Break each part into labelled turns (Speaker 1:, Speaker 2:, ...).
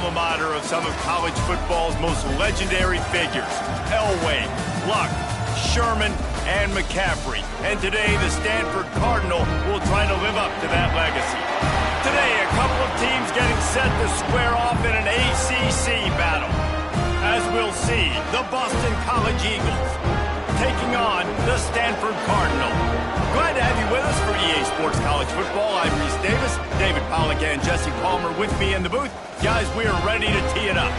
Speaker 1: alma mater of some of college football's most legendary figures. Elway, Luck, Sherman, and McCaffrey. And today, the Stanford Cardinal will try to live up to that legacy. Today, a couple of teams getting set to square off in an ACC battle. As we'll see, the Boston College Eagles taking on the Stanford Cardinal. Glad to have you with us for EA Sports College Football. I'm Reese Davis, David Pollack and Jesse Palmer with me in the booth. Guys, we are ready to tee it up.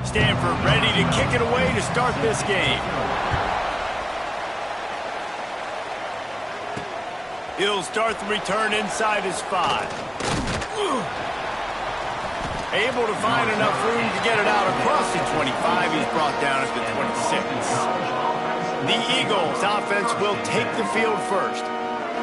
Speaker 1: Stanford ready to kick it away to start this game. He'll start the return inside his 5. Able to find enough room to get it out across the 25. He's brought down at the 26. The Eagles offense will take the field first.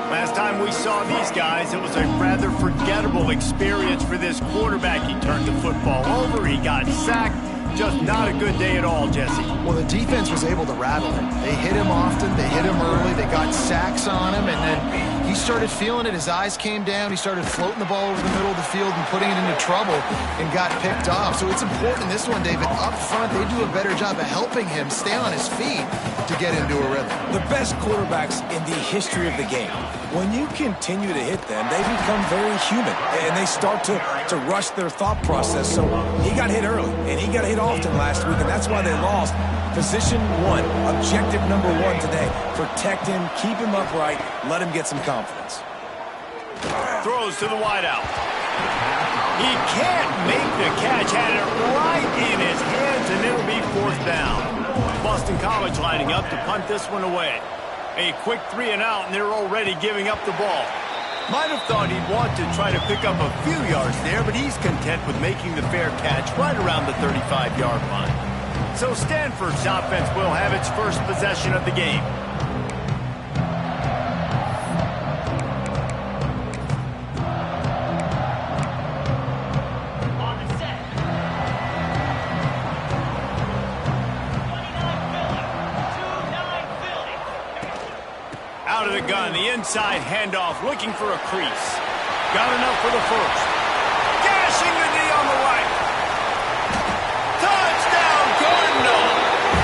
Speaker 1: Last time we saw these guys, it was a rather forgettable experience for this quarterback. He turned the football over. He got sacked. Just not a good day at all, Jesse.
Speaker 2: Well, the defense was able to rattle him. They hit him often. They hit him early. They got sacks on him, and then he started feeling it. His eyes came down. He started floating the ball over the middle of the field and putting it into trouble and got picked off. So it's important in this one, David. Up front, they do a better job of helping him stay on his feet to get into a rhythm.
Speaker 3: The best quarterbacks in the history of the game, when you continue to hit them, they become very human, and they start to rush their thought process. So he got hit early, and he got hit often last week, and that's why they lost. Position 1, objective number 1 today. Protect him, keep him upright, let him get some confidence.
Speaker 1: Throws to the wideout. He can't make the catch. Had it right in his hands, and it'll be 4th down. Boston College lining up to punt this one away. A quick 3 and out, and they're already giving up the ball. Might have thought he'd want to try to pick up a few yards there, but he's content with making the fair catch right around the 35-yard line. So Stanford's offense will have its first possession of the game. Out of the gun, the inside handoff, looking for a crease. Got enough for the first. Gashing the knee on the right. Touchdown, Cardinal!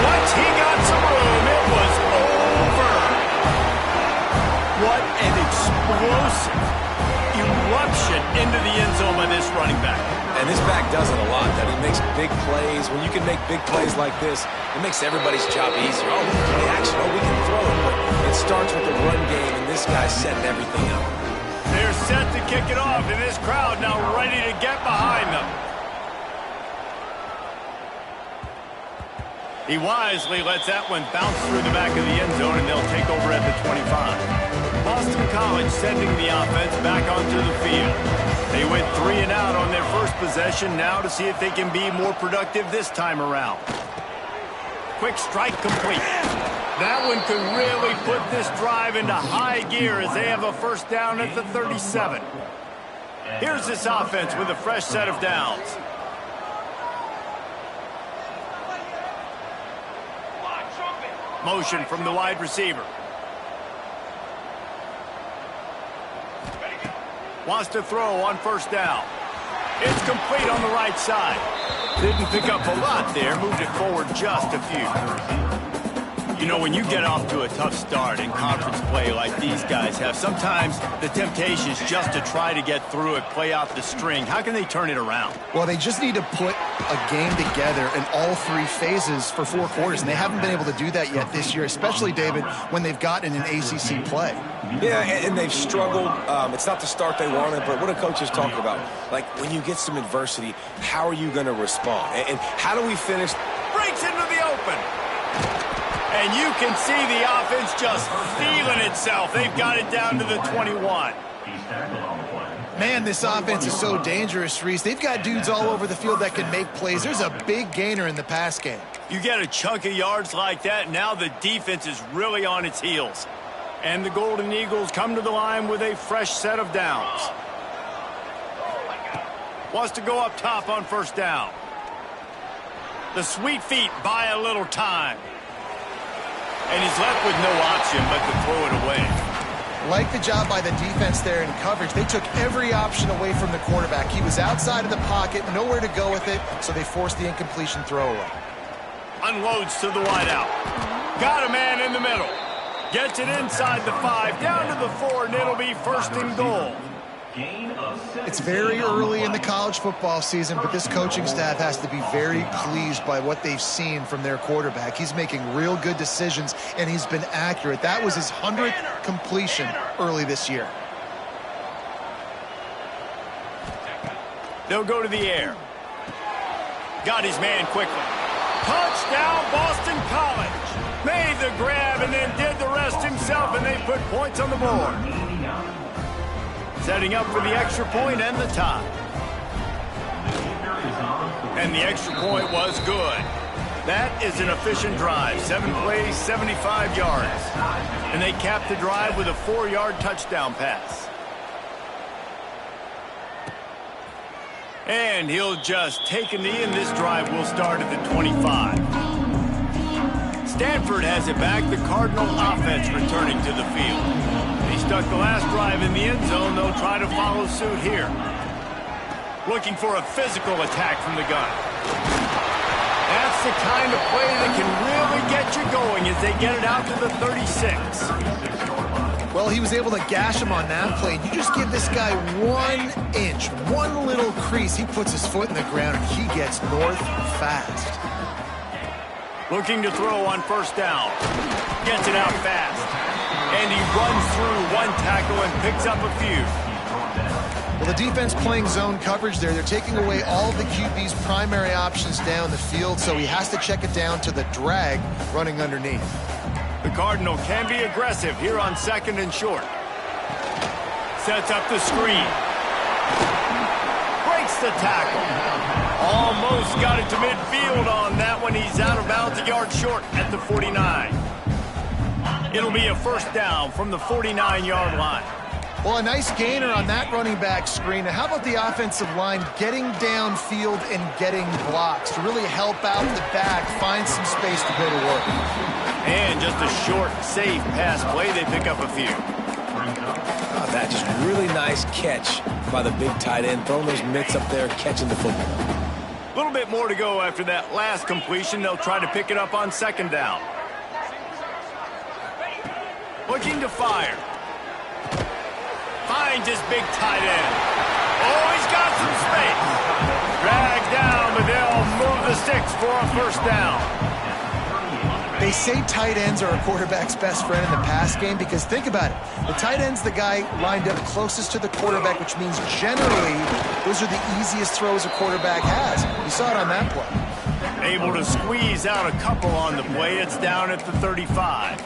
Speaker 1: Once he got some room, it was over. What an explosive eruption into the end zone by this running back.
Speaker 3: And this back does it a lot. That he makes big plays. When you can make big plays like this, it makes everybody's job easier. Oh, we can play action. Oh, we can throw it. But it starts with the run game, and this guy's setting everything up.
Speaker 1: They're set to kick it off, and this crowd now ready to get behind them. He wisely lets that one bounce through the back of the end zone, and they'll take over at the 25. Boston College sending the offense back onto the field. They went 3 and out on their first possession, now to see if they can be more productive this time around. Quick strike complete. That one could really put this drive into high gear as they have a first down at the 37. Here's this offense with a fresh set of downs. Motion from the wide receiver. Wants to throw on first down. It's complete on the right side. Didn't pick up a lot there, moved it forward just a few. You know, when you get off to a tough start in conference play like these guys have, sometimes the temptation is just to try to get through it, play out the string. How can they turn it around?
Speaker 2: Well, they just need to put a game together in all 3 phases for 4 quarters, and they haven't been able to do that yet this year, especially, David, when they've gotten an ACC play.
Speaker 3: Yeah, and they've struggled. It's not the start they wanted, but what do coaches talk about? Like, when you get some adversity, how are you going to respond? And how do we finish?
Speaker 1: Breaks into the open. And you can see the offense just feeling itself. They've got it down to the 21.
Speaker 2: Man, this offense is so dangerous, Reese. They've got dudes all over the field that can make plays. There's a big gainer in the pass game.
Speaker 1: You get a chunk of yards like that, now the defense is really on its heels. And the Golden Eagles come to the line with a fresh set of downs. Wants to go up top on first down. The sweet feet buy a little time. And he's left with no option but to throw it away.
Speaker 2: Like the job by the defense there in coverage. They took every option away from the quarterback. He was outside of the pocket, nowhere to go with it, so they forced the incompletion throwaway.
Speaker 1: Unloads to the wideout. Got a man in the middle. Gets it inside the 5, down to the 4, and it'll be first and goal.
Speaker 2: It's very early in the college football season, but this coaching staff has to be very pleased by what they've seen from their quarterback. He's making real good decisions, and he's been accurate. That was his 100th completion early this year.
Speaker 1: They'll go to the air. Got his man quickly. Touchdown, Boston College. Made the grab and then did the rest himself, and they put points on the board. Setting up for the extra point and the tie. And the extra point was good. That is an efficient drive. 7 plays, 75 yards. And they capped the drive with a 4-yard touchdown pass. And he'll just take a knee, and this drive will start at the 25. Stanford has it back. The Cardinal offense returning to the field. They stuck the last drive in the end zone. They'll try to follow suit here. Looking for a physical attack from the gun. That's the kind of play that can really get you going as they get it out to the 36.
Speaker 2: Well, he was able to gash him on that play. You just give this guy 1 inch, one little crease. He puts his foot in the ground, and he gets north fast.
Speaker 1: Looking to throw on first down. Gets it out fast. And he runs through one tackle and picks up a few.
Speaker 2: Well, the defense playing zone coverage there. They're taking away all of the QB's primary options down the field, so he has to check it down to the drag running underneath.
Speaker 1: The Cardinal can be aggressive here on 2nd and short. Sets up the screen. Breaks the tackle. Almost got it to midfield on that one. He's out of bounds, a yard short at the 49. It'll be a first down from the 49-yard line.
Speaker 2: Well, a nice gainer on that running back screen. Now, how about the offensive line getting downfield and getting blocks to really help out the back, find some space to go to work.
Speaker 1: And just a short, safe pass play. They pick up a few.
Speaker 3: That just really nice catch by the big tight end, throwing those mitts up there, catching the football.
Speaker 1: A little bit more to go after that last completion. They'll try to pick it up on 2nd down. Looking to fire. Finds his big tight end. Oh, he's got some space. Dragged down, but they'll move the sticks for a first down.
Speaker 2: They say tight ends are a quarterback's best friend in the pass game because think about it. The tight end's the guy lined up closest to the quarterback, which means generally those are the easiest throws a quarterback has. You saw it on that play.
Speaker 1: Able to squeeze out a couple on the play. It's down at the 35.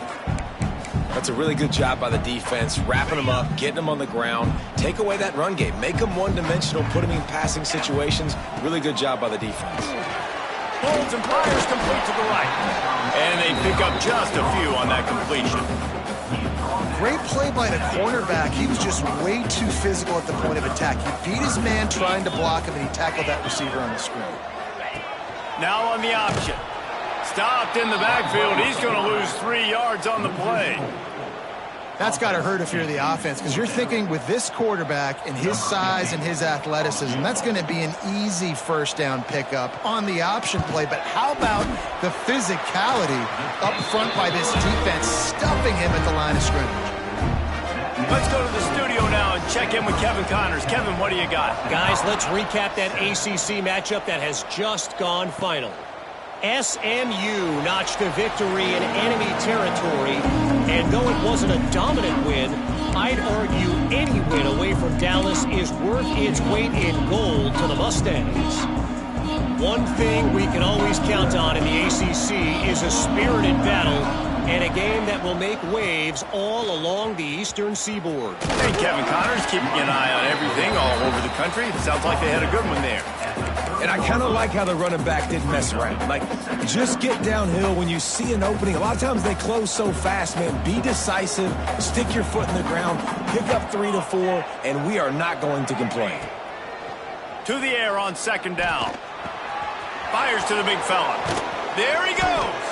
Speaker 3: That's a really good job by the defense, wrapping them up, getting them on the ground. Take away that run game. Make them one-dimensional, put them in passing situations. Really good job by the defense.
Speaker 1: Holds and fires complete to the right. And they pick up just a few on that completion.
Speaker 2: Great play by the cornerback. He was just way too physical at the point of attack. He beat his man trying to block him, and he tackled that receiver on the screen.
Speaker 1: Now on the option. Stopped in the backfield. He's going to lose 3 yards on the play.
Speaker 2: That's got to hurt if you're the offense, because you're thinking with this quarterback and his size and his athleticism, that's going to be an easy first down pickup on the option play. But how about the physicality up front by this defense, stuffing him at the line of scrimmage?
Speaker 1: Let's go to the studio now and check in with Kevin Connors. Kevin, what do you got?
Speaker 4: Guys, let's recap that ACC matchup that has just gone final. SMU notched a victory in enemy territory, and though it wasn't a dominant win, I'd argue any win away from Dallas is worth its weight in gold to the Mustangs. One thing we can always count on in the ACC is a spirited battle and a game that will make waves all along the Eastern Seaboard.
Speaker 1: Hey, Kevin Connors, keeping an eye on everything all over the country. It sounds like they had a good one there.
Speaker 3: And I kind of like how the running back didn't mess around. Like, just get downhill when you see an opening. A lot of times they close so fast, man. Be decisive, stick your foot in the ground, pick up 3 to 4, and we are not going to complain.
Speaker 1: To the air on 2nd down. Fires to the big fella. There he goes.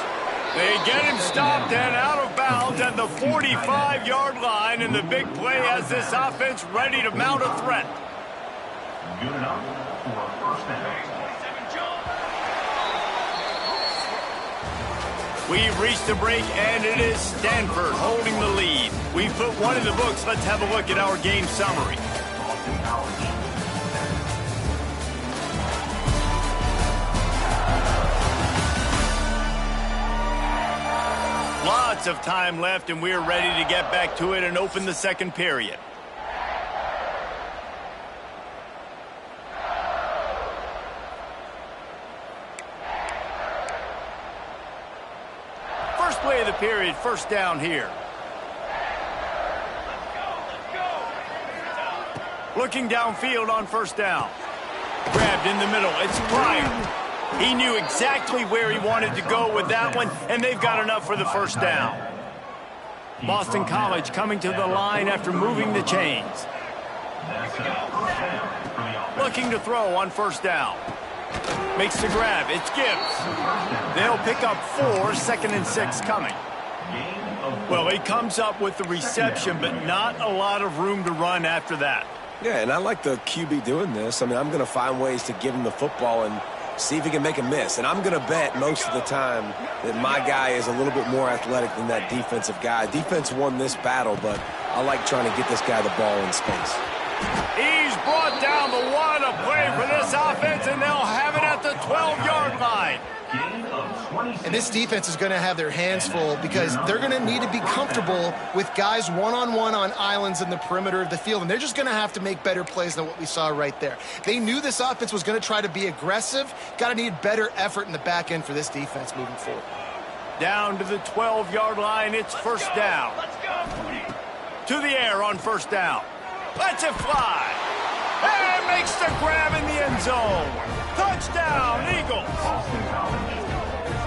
Speaker 1: They get him stopped and out of bounds at the 45-yard line, and the big play has this offense ready to mount a threat.
Speaker 5: Good enough for a first down.
Speaker 1: We've reached the break, and it is Stanford holding the lead. We've put one in the books. Let's have a look at our game summary. Lots of time left, and we're ready to get back to it and open the second period. First play of the period, first down here. Looking downfield on first down. Grabbed in the middle. It's Pryor. He knew exactly where he wanted to go with that one, and they've got enough for the first down. Boston College coming to the line after moving the chains. Looking to throw on first down. Makes the grab. It's Gibbs. They'll pick up 4, 2nd and 6 coming. Well, he comes up with the reception, but not a lot of room to run after that.
Speaker 3: Yeah, and I like the QB doing this. I mean, I'm going to find ways to give him the football and see if he can make a miss. And I'm going to bet most of the time that my guy is a little bit more athletic than that defensive guy. Defense won this battle, but I like trying to get this guy the ball in space.
Speaker 1: He's brought down the one, a play for this offense, and they'll have it at the 12-yard line.
Speaker 2: And this defense is going to have their hands full because they're going to need to be comfortable with guys one-on-one on islands in the perimeter of the field, and they're just going to have to make better plays than what we saw right there. They knew this offense was going to try to be aggressive. Got to need better effort in the back end for this defense moving forward.
Speaker 1: Down to the 12-yard line, it's first down. To the air on first down. Lets it fly. And makes the grab in the end zone. Touchdown, Eagles.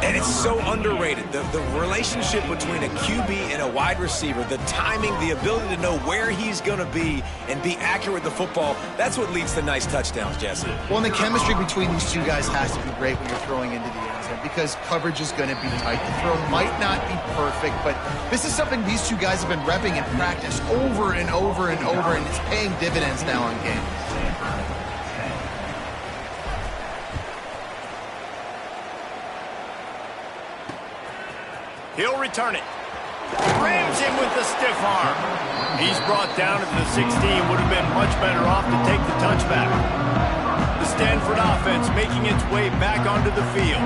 Speaker 3: And it's so underrated. The relationship between a QB and a wide receiver, the timing, the ability to know where he's going to be and be accurate with the football, that's what leads to nice touchdowns, Jesse.
Speaker 2: Well, and the chemistry between these two guys has to be great when you're throwing into the end zone because coverage is going to be tight. The throw might not be perfect, but this is something these two guys have been repping in practice over and over and over, and it's paying dividends now on games.
Speaker 1: He'll return it. Rams him with the stiff arm. He's brought down at the 16. Would have been much better off to take the touchback. The Stanford offense making its way back onto the field.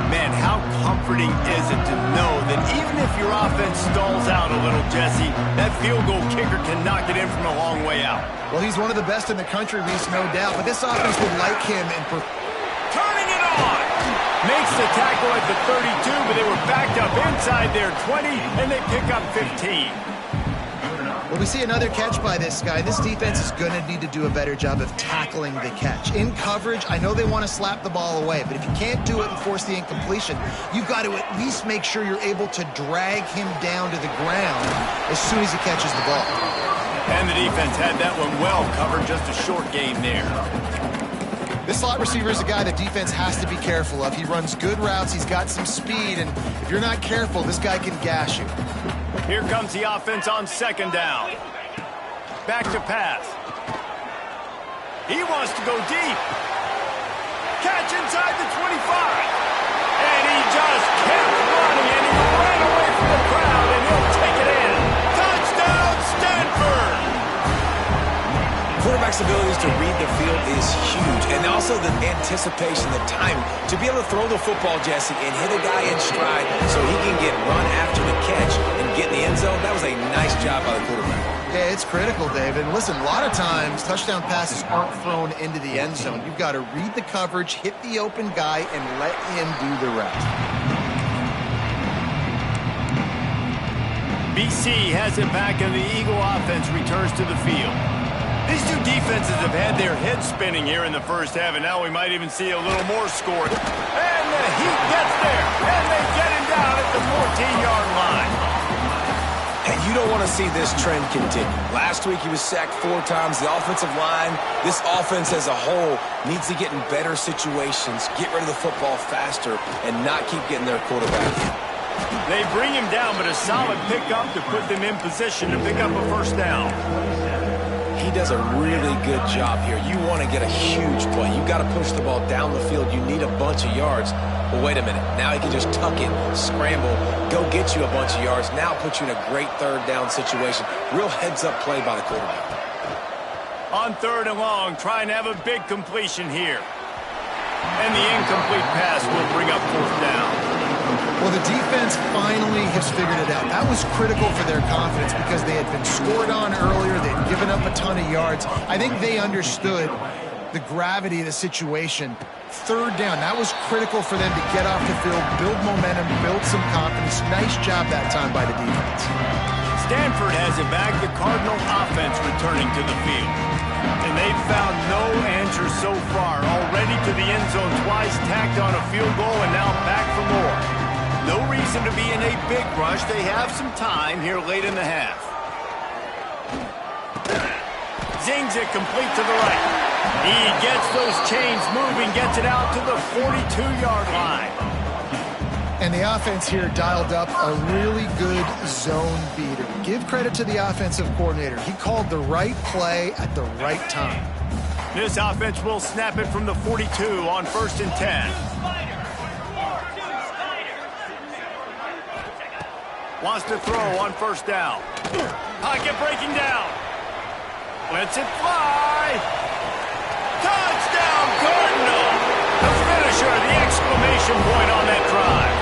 Speaker 1: Man, how comforting is it to know that even if your offense stalls out a little, Jesse, that field goal kicker can knock it in from a long way out.
Speaker 2: Well, he's one of the best in the country, Reese, no doubt, but this offense would like him in
Speaker 1: turning it on. Makes the tackle at the 32, but they were backed up inside their 20, and they pick up 15.
Speaker 2: Well, we see another catch by this guy. This defense is going to need to do a better job of tackling the catch. In coverage, I know they want to slap the ball away, but if you can't do it and force the incompletion, you've got to at least make sure you're able to drag him down to the ground as soon as he catches the ball.
Speaker 1: And the defense had that one well covered, just a short game there.
Speaker 2: This slot receiver is a guy the defense has to be careful of. He runs good routes, he's got some speed, and if you're not careful, this guy can gash you.
Speaker 1: Here comes the offense on second down. Back to pass. He wants to go deep. Catch inside the 25. And he just kept running, and he ran away from the crowd, and he'll take it in. Touchdown, Stanford!
Speaker 3: Quarterback's abilities to read the field is huge, and also the anticipation, the time to be able to throw the football, Jesse, and hit a guy in stride so he can get run after the catch and get in the end zone. That was a nice job by the quarterback.
Speaker 2: Yeah, it's critical, David. And listen, a lot of times touchdown passes aren't thrown into the end zone. You've got to read the coverage, hit the open guy, and let him do the rest.
Speaker 1: BC has it back, and the Eagle offense returns to the field. These two defenses have had their heads spinning here in the first half, and now we might even see a little more scored. And the Heat gets there, and they get him down at the 14-yard line.
Speaker 3: And you don't want to see this trend continue. Last week he was sacked 4 times. The offensive line, this offense as a whole, needs to get in better situations, get rid of the football faster, and not keep getting their quarterback in.
Speaker 1: They bring him down, but a solid pickup to put them in position to pick up a first down.
Speaker 3: He does a really good job here. You want to get a huge play. You got to push the ball down the field. You need a bunch of yards. Well, wait a minute. Now he can just tuck it, scramble, go get you a bunch of yards. Now put you in a great third down situation. Real heads-up play by the quarterback.
Speaker 1: On 3rd and long, trying to have a big completion here. And the incomplete pass will bring up 4th down.
Speaker 2: Well, the defense finally has figured it out. That was critical for their confidence because they had been scored on earlier. They'd given up a ton of yards. I think they understood the gravity of the situation. 3rd down, that was critical for them to get off the field, build momentum, build some confidence. Nice job that time by the defense.
Speaker 1: Stanford has it back. The Cardinal offense returning to the field. And they've found no answer so far. Already to the end zone twice, tacked on a field goal, and now back for more. No reason to be in a big rush. They have some time here late in the half. Zings it complete to the right. He gets those chains moving, gets it out to the 42-yard line.
Speaker 2: And the offense here dialed up a really good zone beater. Give credit to the offensive coordinator. He called the right play at the right time.
Speaker 1: This offense will snap it from the 42 on 1st and 10. Wants to throw on 1st down. Pocket breaking down. Lets it fly. Touchdown, Cardinal! The finisher, the exclamation point on that drive.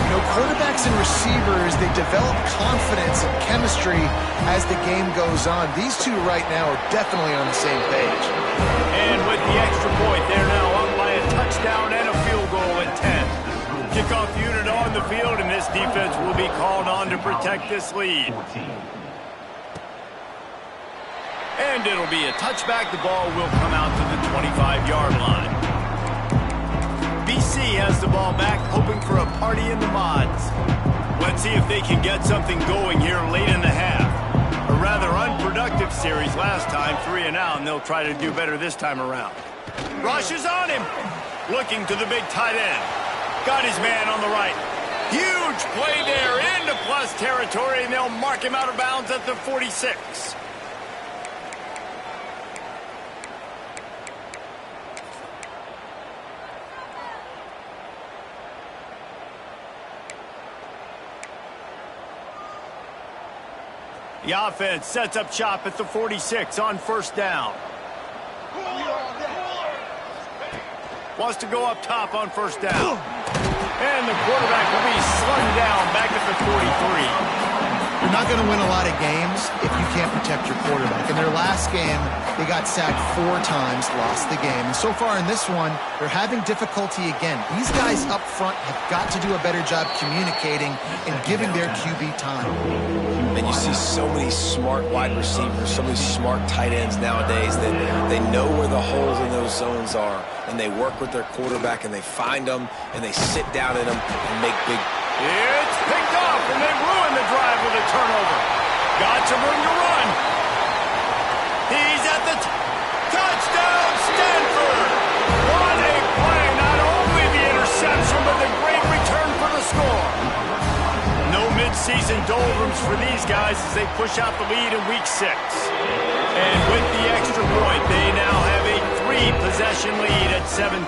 Speaker 2: You know, quarterbacks and receivers, they develop confidence and chemistry as the game goes on. These two right now are definitely on the same page.
Speaker 1: And with the extra point, they're now up by a touchdown and a field goal at 10. Kickoff unit on the field, and this defense will be called on to protect this lead. And it'll be a touchback. The ball will come out to the 25-yard line. BC has the ball back, hoping for a party in the mods. Let's see if they can get something going here late in the half. A rather unproductive series last time, 3 and out, and they'll try to do better this time around. Rush is on him. Looking to the big tight end. Got his man on the right. Huge play there into plus territory, and they'll mark him out of bounds at the 46. The offense sets up shop at the 46 on 1st down. Wants to go up top on 1st down. And the quarterback will be slung down back at the 43.
Speaker 2: You're not going to win a lot of games if you can't protect your quarterback. In their last game, they got sacked 4 times, lost the game. And so far in this one, they're having difficulty again. These guys up front have got to do a better job communicating and giving their QB time.
Speaker 3: And you see so many smart wide receivers, so many smart tight ends nowadays that they know where the holes in those zones are, and they work with their quarterback, and they find them, and they sit down in them and make big.
Speaker 1: It's picked off, and they ruin the drive with a turnover. Got some room to run. He's at the touchdown, Stanford. What a play. Not only the interception, but the great return for the score. No mid-season doldrums for these guys as they push out the lead in Week 6. And with the extra point, they now have a 3-possession lead at 17.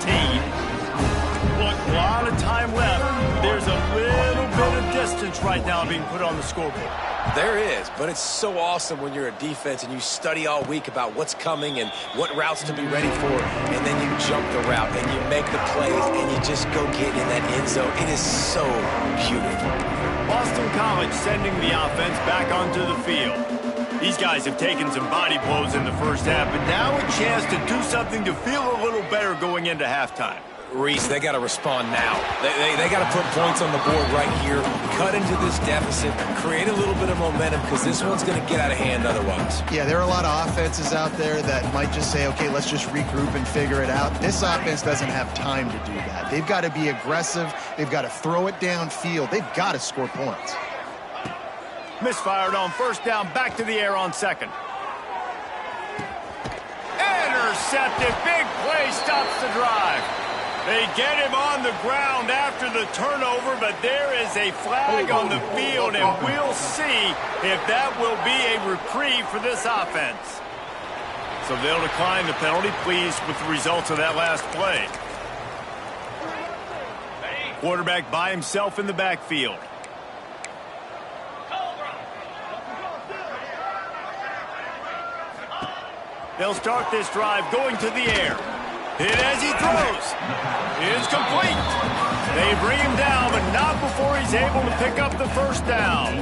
Speaker 1: Look, a lot of time left. There's a little bit of distance right now being put on the scoreboard.
Speaker 3: There is, but it's so awesome when you're a defense and you study all week about what's coming and what routes to be ready for, and then you jump the route and you make the plays and you just go get in that end zone. It is so beautiful.
Speaker 1: Boston College sending the offense back onto the field. These guys have taken some body blows in the first half, but now a chance to do something to feel a little better going into halftime.
Speaker 3: Reese, they got to respond now. They got to put points on the board right here, cut into this deficit, create a little bit of momentum because this one's going to get out of hand otherwise.
Speaker 2: Yeah, there are a lot of offenses out there that might just say, okay, let's just regroup and figure it out. This offense doesn't have time to do that. They've got to be aggressive. They've got to throw it downfield. They've got to score points.
Speaker 1: Misfired on 1st down, back to the air on 2nd. Intercepted, big play, stops the drive. They get him on the ground after the turnover, but there is a flag on the field, and we'll see if that will be a reprieve for this offense. So they'll decline the penalty, pleased with the results of that last play. Quarterback by himself in the backfield. They'll start this drive going to the air. Hit as he throws. It's complete. They bring him down, but not before he's able to pick up the first down.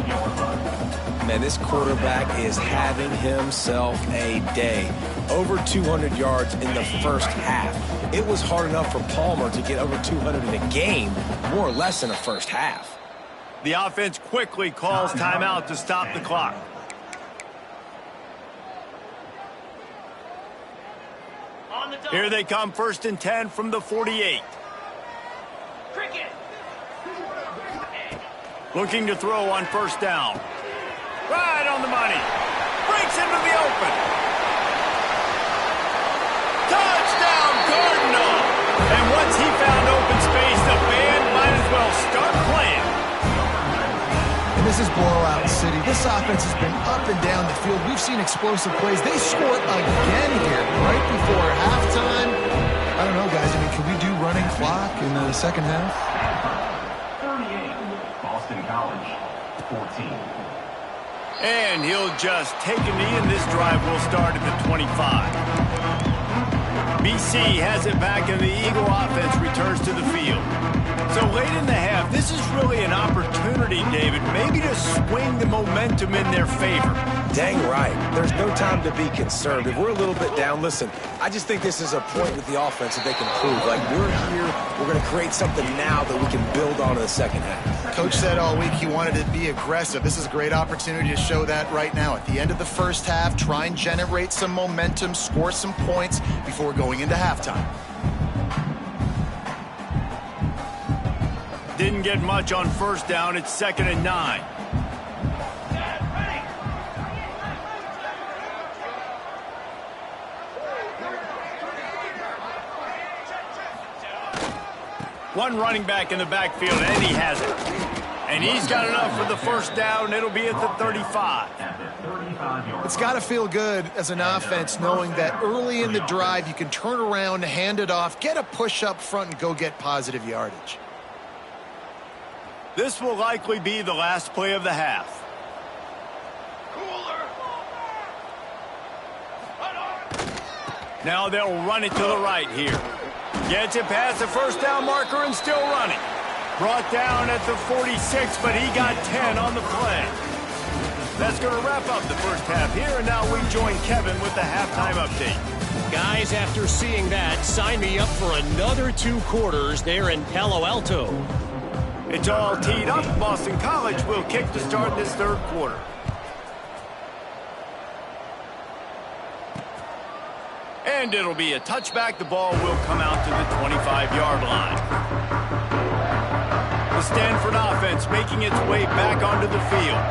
Speaker 3: Man, this quarterback is having himself a day. Over 200 yards in the first half. It was hard enough for Palmer to get over 200 in a game, more or less in the first half.
Speaker 1: The offense quickly calls timeout to stop the clock. Here they come, 1st and 10 from the 48. Looking to throw on first down. Right on the money. Breaks into the open. Touchdown, Cardinal! And once he found open space, the band might as well start playing.
Speaker 2: And this is blowout city. This offense has been up and down the field. We've seen explosive plays. They score again here right before halftime. I don't know, guys. I mean, can we do running clock in the second half?
Speaker 5: 38, Boston College, 14.
Speaker 1: And he'll just take a knee, and this drive will start at the 25. BC has it back, and the Eagle offense returns to the field. So late in the half, this is really an opportunity, David, maybe to swing the momentum in their favor.
Speaker 3: Dang right. There's no time to be concerned. If we're a little bit down, listen, I just think this is a point with the offense that they can prove. Like, we're here, we're going to create something now that we can build on in the second half.
Speaker 2: Coach said all week he wanted to be aggressive. This is a great opportunity to show that right now. At the end of the first half, try and generate some momentum, score some points before going into halftime.
Speaker 1: Didn't get much on first down. It's 2nd and 9. One running back in the backfield, and he has it. And he's got enough for the first down. It'll be at the 35.
Speaker 2: It's got to feel good as an offense knowing that early in the drive you can turn around, hand it off, get a push up front, and go get positive yardage.
Speaker 1: This will likely be the last play of the half. Now they'll run it to the right here. Gets it past the first down marker and still running. Brought down at the 46, but he got 10 on the play. That's going to wrap up the first half here, and now we join Kevin with the halftime update.
Speaker 4: Guys, after seeing that, sign me up for another 2 quarters there in Palo Alto.
Speaker 1: It's all teed up. Boston College will kick to start this third quarter. And it'll be a touchback. The ball will come out to the 25-yard line. The Stanford offense making its way back onto the field.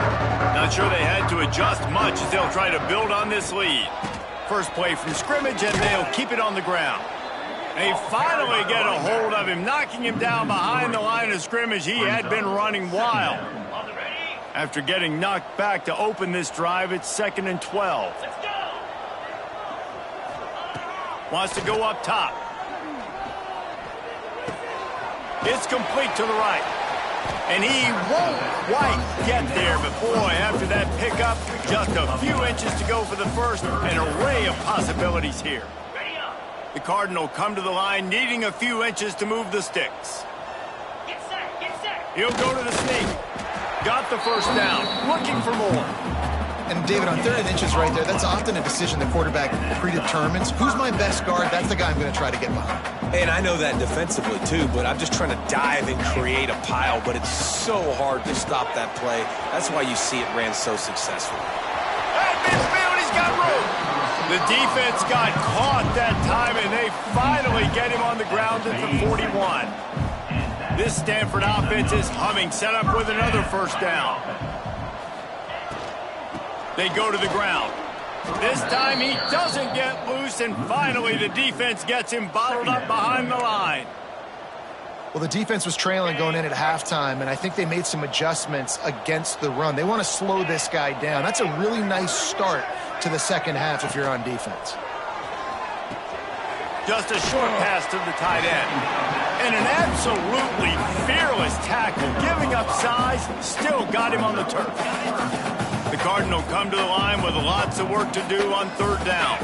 Speaker 1: Not sure they had to adjust much as they'll try to build on this lead. First play from scrimmage, and they'll keep it on the ground. They finally get a hold of him, knocking him down behind the line of scrimmage. He had been running wild. After getting knocked back to open this drive, it's 2nd and 12. Wants to go up top. It's complete to the right. And he won't quite get there, but boy, after that pickup, just a few inches to go for the first. An array of possibilities here. The Cardinal come to the line, needing a few inches to move the sticks. He'll go to the sneak. Got the first down, looking for more.
Speaker 2: And David, on 3rd and inches right there, that's often a decision the quarterback predetermines. Who's my best guard? That's the guy I'm going to try to get behind.
Speaker 3: And I know that defensively too, but I'm just trying to dive and create a pile, but it's so hard to stop that play. That's why you see it ran so successfully.
Speaker 1: At midfield, he's got room. The defense got caught that time, and they finally get him on the ground at the 41. This Stanford offense is humming, set up with another first down. They go to the ground. This time he doesn't get loose, and finally the defense gets him bottled up behind the line.
Speaker 2: Well, the defense was trailing going in at halftime, and I think they made some adjustments against the run. They want to slow this guy down. That's a really nice start to the second half if you're on defense.
Speaker 1: Just a short pass to the tight end. And an absolutely fearless tackle, giving up size, still got him on the turf. The Cardinals come to the line with lots of work to do on third down.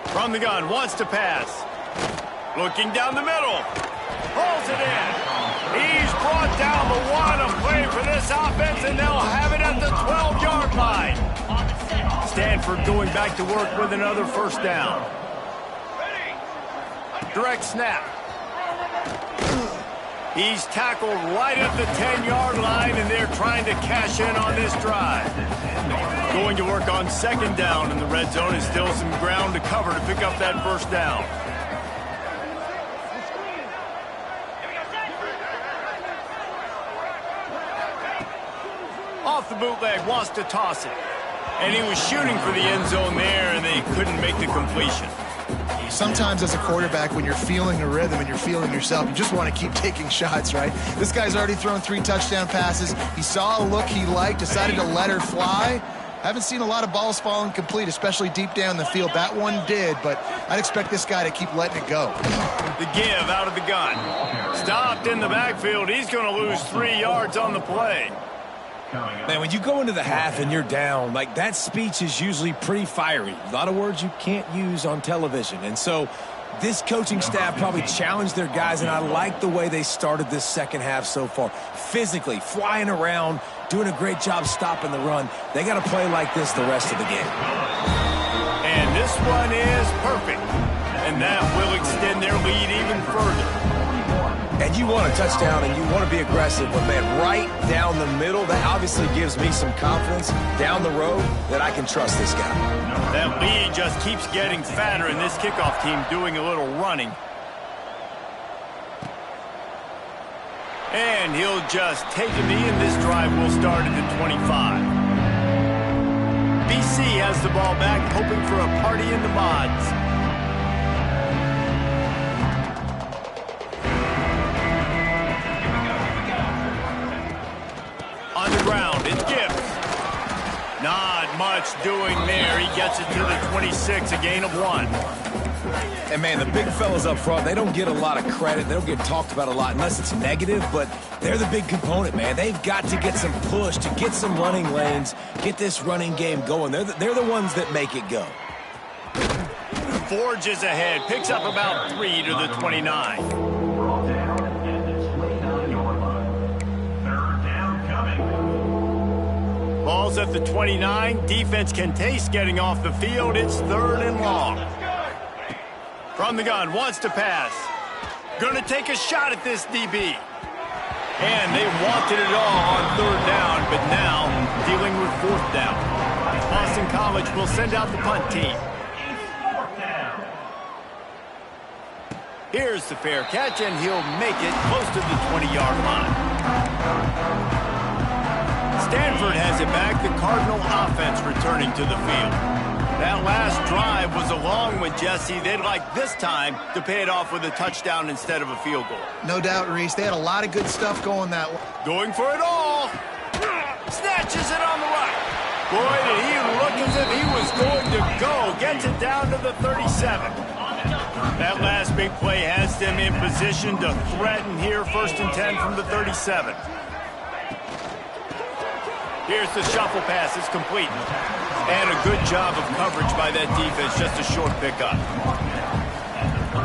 Speaker 1: From the gun, wants to pass. Looking down the middle. Pulls it in. He's brought down the one. A play for this offense, and they'll have it at the 12-yard line. Stanford going back to work with another first down. Direct snap. He's tackled right at the 10-yard line, and they're trying to cash in on this drive. Going to work on second down in the red zone is still some ground to cover to pick up that first down. Off the bootleg, wants to toss it. And he was shooting for the end zone there, and they couldn't make the completion.
Speaker 2: Sometimes as a quarterback, when you're feeling a rhythm and you're feeling yourself, you just want to keep taking shots, right? This guy's already thrown 3 touchdown passes. He saw a look he liked, decided to let her fly. Haven't seen a lot of balls falling complete, especially deep down the field. That one did, but I'd expect this guy to keep letting it go.
Speaker 1: The give out of the gun. Stopped in the backfield. He's going to lose 3 yards on the play.
Speaker 3: Man, when you go into the half and you're down, like, that speech is usually pretty fiery. A lot of words you can't use on television. And so this coaching staff probably challenged their guys, and I like the way they started this second half so far. Physically, flying around, doing a great job stopping the run. They got to play like this the rest of the game.
Speaker 1: And this one is perfect. And that will extend their lead even further.
Speaker 3: And you want a touchdown and you want to be aggressive, but, man, right down the middle, that obviously gives me some confidence down the road that I can trust this guy.
Speaker 1: That lead just keeps getting fatter, and this kickoff team doing a little running. And he'll just take a knee, and this drive will start at the 25. BC has the ball back, hoping for a party in the mods. On the ground, it's Gibbs. Not much doing there. He gets it to the 26, a gain of 1.
Speaker 3: And, man, the big fellas up front, they don't get a lot of credit. They don't get talked about a lot unless it's negative, but they're the big component, man. They've got to get some push, to get some running lanes, get this running game going. They're the ones that make it go.
Speaker 1: Forges ahead, picks up about 3 to the 29. Ball's at the 29. Defense can taste getting off the field. It's 3rd and long. From the gun, wants to pass. Going to take a shot at this DB. And they wanted it all on 3rd down, but now dealing with 4th down. Boston College will send out the punt team. Here's the fair catch, and he'll make it close to the 20-yard line. Stanford has it back. The Cardinal offense returning to the field. That last drive was a long one, Jesse. They'd like this time to pay it off with a touchdown instead of a field goal.
Speaker 2: No doubt, Reese. They had a lot of good stuff going that way.
Speaker 1: Going for it all. Snatches it on the right. Boy, did he look as if he was going to go. Gets it down to the 37. That last big play has them in position to threaten here. 1st and 10 from the 37. Here's the shuffle pass. It's complete. And a good job of coverage by that defense. Just a short pickup.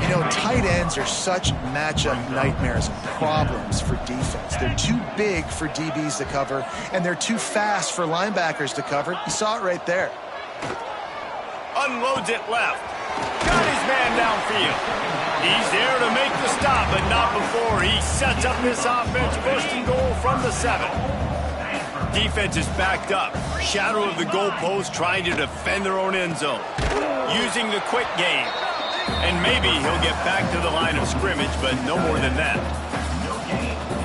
Speaker 2: You know, tight ends are such matchup nightmares, problems for defense. They're too big for DBs to cover, and they're too fast for linebackers to cover. You saw it right there.
Speaker 1: Unloads it left. Got his man downfield. He's there to make the stop, but not before he sets up this offense. 1st and goal from the 7. Defense is backed up. Shadow of the goalpost, trying to defend their own end zone. Using the quick game. And maybe he'll get back to the line of scrimmage, but no more than that.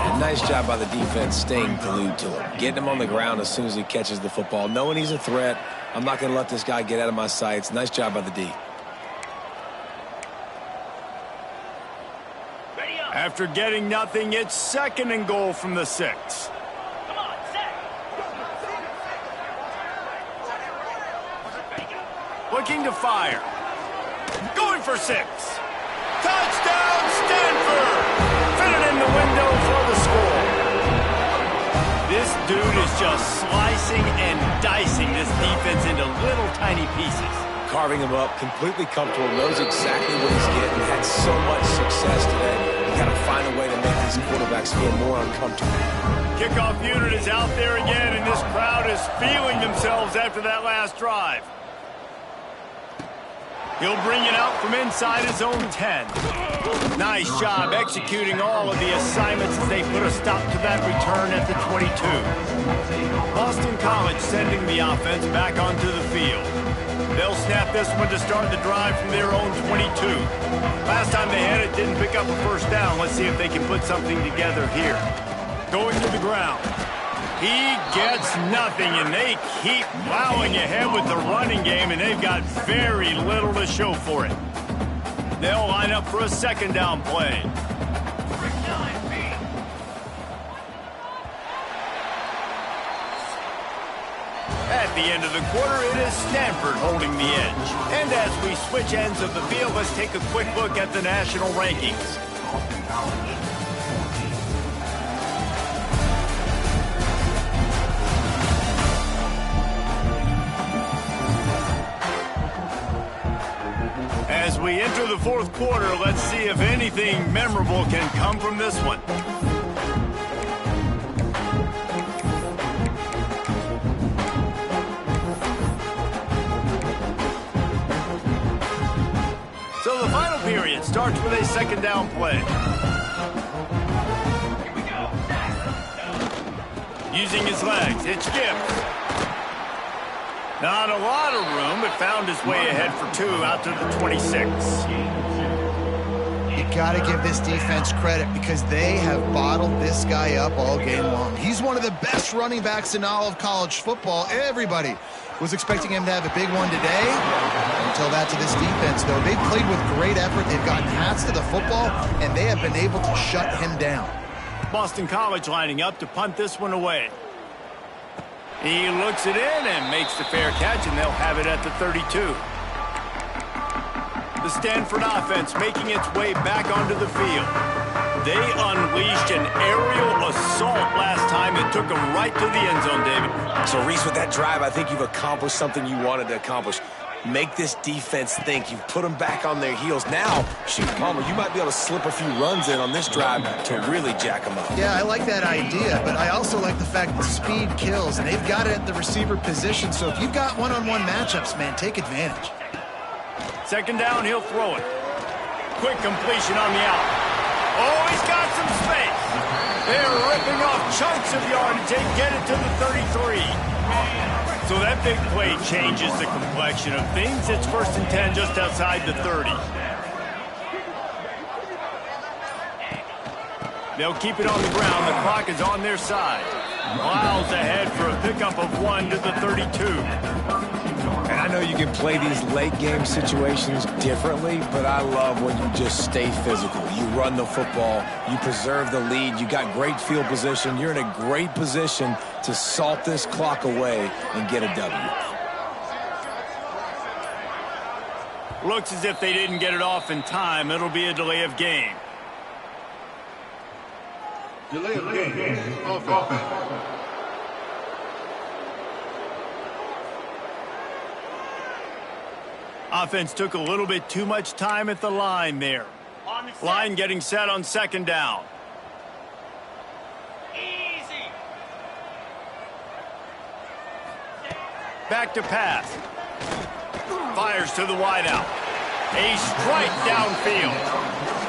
Speaker 3: And nice job by the defense staying glued to him. Getting him on the ground as soon as he catches the football. Knowing he's a threat. I'm not going to let this guy get out of my sights. Nice job by the D.
Speaker 1: After getting nothing, it's 2nd and goal from the 6. Looking to fire. Going for 6. Touchdown, Stanford! Fitted in the window for the score. This dude is just slicing and dicing this defense into little tiny pieces.
Speaker 3: Carving him up, completely comfortable, knows exactly what he's getting, had so much success today. You got to find a way to make these quarterbacks feel more uncomfortable.
Speaker 1: Kickoff unit is out there again, and this crowd is feeling themselves after that last drive. He'll bring it out from inside his own 10. Nice job executing all of the assignments as they put a stop to that return at the 22. Boston College sending the offense back onto the field. They'll snap this one to start the drive from their own 22. Last time they had it, didn't pick up a first down. Let's see if they can put something together here. Going to the ground. He gets nothing, and they keep plowing ahead with the running game, and they've got very little to show for it. They'll line up for a 2nd down play. At the end of the quarter, it is Stanford holding the edge. And as we switch ends of the field, let's take a quick look at the national rankings. As we enter the 4th quarter, let's see if anything memorable can come from this one. So the final period starts with a 2nd down play. Using his legs, it's Gibbs. Not a lot of room, but found his way ahead for 2 out to the 26.
Speaker 2: You got to give this defense credit because they have bottled this guy up all game long. He's one of the best running backs in all of college football. Everybody was expecting him to have a big one today. Until that to this defense, though. They played with great effort. They've gotten hats to the football, and they have been able to shut him down.
Speaker 1: Boston College lining up to punt this one away. He looks it in and makes the fair catch, and they'll have it at the 32. The Stanford offense making its way back onto the field. They unleashed an aerial assault last time and took them right to the end zone, David.
Speaker 3: So, Reese, with that drive, I think you've accomplished something you wanted to accomplish. Make this defense think. You've put them back on their heels. Now, shoot, Palmer, you might be able to slip a few runs in on this drive to really jack them up.
Speaker 2: Yeah, I like that idea, but I also like the fact that speed kills, and they've got it at the receiver position. So if you've got one-on-one matchups, man, take advantage.
Speaker 1: 2nd down, he'll throw it. Quick completion on the out. Oh, he's got some space. They're ripping off chunks of yardage. They get it to the 33. So that big play changes the complexion of things. It's 1st and 10 just outside the 30. They'll keep it on the ground. The clock is on their side. Miles ahead for a pickup of 1 to the 32.
Speaker 3: And I know you can play these late game situations differently, but I love when you just stay physical. You run the football, you preserve the lead, you got great field position, you're in a great position to salt this clock away and get a W.
Speaker 1: Looks as if they didn't get it off in time. It'll be a delay of game.
Speaker 5: Delay of game. Offense.
Speaker 1: Offense took a little bit too much time at the line there. Line getting set on 2nd down. Easy. Back to pass. Fires to the wideout. A strike downfield.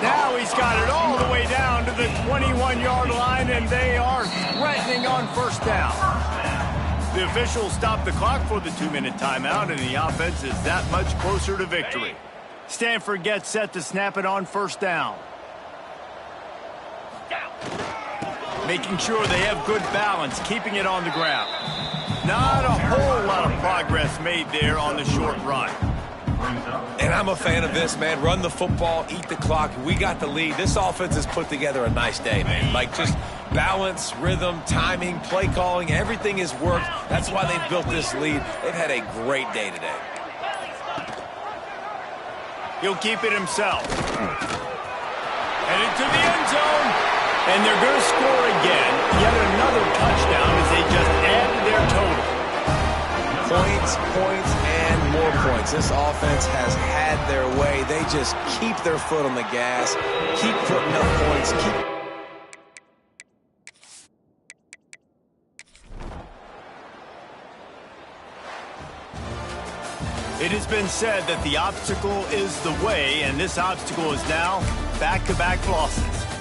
Speaker 1: Now he's got it all the way down to the 21-yard line, and they are threatening on 1st down. The officials stop the clock for the 2-minute timeout, and the offense is that much closer to victory. Stanford gets set to snap it on 1st down. Making sure they have good balance, keeping it on the ground. Not a whole lot of progress made there on the short run.
Speaker 5: brings up.
Speaker 3: And I'm a fan of this, man. Run the football, eat the clock. We got the lead. This offense has put together a nice day, man. Like, just balance, rhythm, timing, play calling, everything has worked. That's why they've built this lead. They've had a great day today.
Speaker 1: He'll keep it himself. And into the end zone. And they're going to score again. Yet another touchdown as they just add to their total.
Speaker 3: Points, and more points. This offense has had their way. They just keep their foot on the gas, keep putting up points,
Speaker 1: It has been said that the obstacle is the way, and this obstacle is now back-to-back losses.